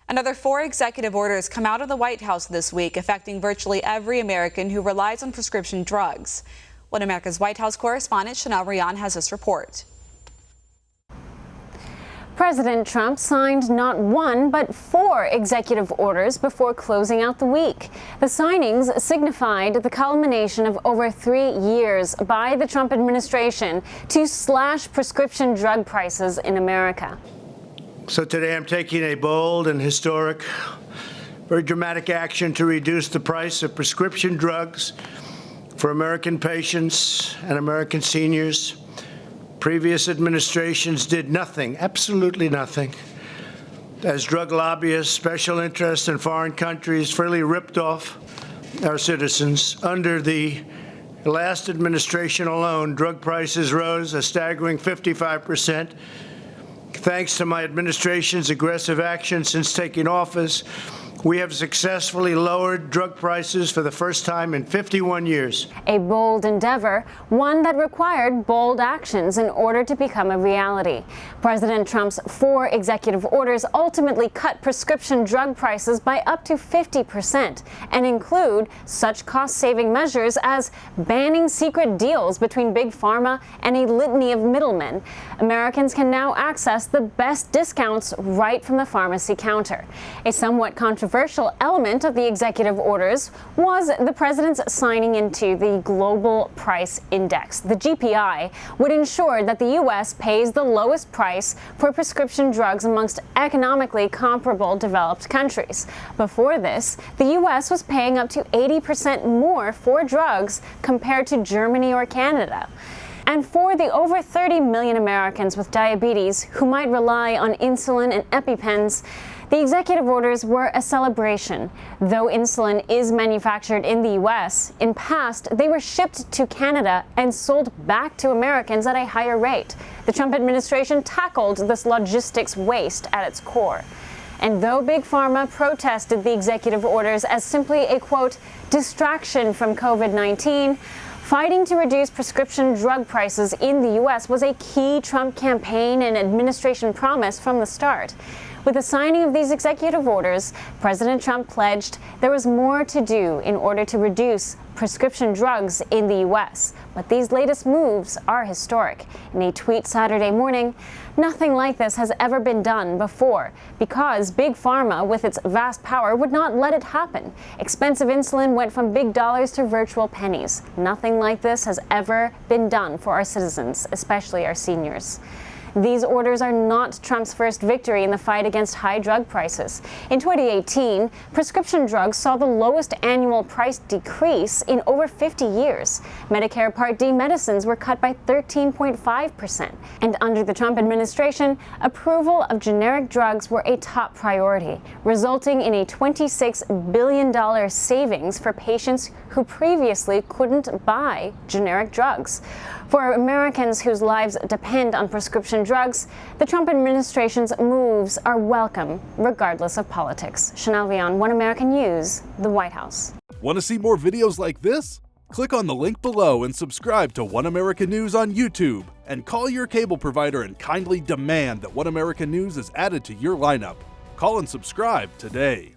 Another 4 executive orders come out of the White House this week, affecting virtually every American who relies on prescription drugs. One America's White House correspondent, Rion, has this report. President Trump signed not 1, but 4 executive orders before closing out the week. The signings signified the culmination of over 3 years by the Trump administration to slash prescription drug prices in America. So today I'm taking a bold and historic, very dramatic action to reduce the price of prescription drugs for American patients and American seniors. Previous administrations did nothing, absolutely nothing, as drug lobbyists, special interests in foreign countries freely ripped off our citizens. Under the last administration alone, drug prices rose a staggering 55%. Thanks to my administration's aggressive action since taking office, we have successfully lowered drug prices for the first time in 51 years. A bold endeavor, one that required bold actions in order to become a reality. President Trump's 4 executive orders ultimately cut prescription drug prices by up to 50% and include such cost-saving measures as banning secret deals between Big Pharma and a litany of middlemen. Americans can now access the best discounts right from the pharmacy counter. A somewhat controversial element of the executive orders was the president's signing into the Global Price Index. The GPI would ensure that the U.S. pays the lowest price for prescription drugs amongst economically comparable developed countries. Before this, the U.S. was paying up to 80% more for drugs compared to Germany or Canada. And for the over 30 million Americans with diabetes who might rely on insulin and EpiPens, the executive orders were a celebration. Though insulin is manufactured in the U.S., in past they were shipped to Canada and sold back to Americans at a higher rate. The Trump administration tackled this logistics waste at its core. And though Big Pharma protested the executive orders as simply a, quote, distraction from COVID-19, fighting to reduce prescription drug prices in the U.S. was a key Trump campaign and administration promise from the start. With the signing of these executive orders, President Trump pledged there was more to do in order to reduce prescription drugs in the U.S. But these latest moves are historic. In a tweet Saturday morning, nothing like this has ever been done before because Big Pharma, with its vast power, would not let it happen. Expensive insulin went from big dollars to virtual pennies. Nothing like this has ever been done for our citizens, especially our seniors. These orders are not Trump's first victory in the fight against high drug prices. In 2018, prescription drugs saw the lowest annual price decrease in over 50 years. Medicare Part D medicines were cut by 13.5%. And under the Trump administration, approval of generic drugs were a top priority, resulting in a $26 billion savings for patients who previously couldn't buy generic drugs. For Americans whose lives depend on prescription drugs, the Trump administration's moves are welcome, regardless of politics. Rion, One American News, the White House. Want to see more videos like this? Click on the link below and subscribe to One American News on YouTube. And call your cable provider and kindly demand that One American News is added to your lineup. Call and subscribe today.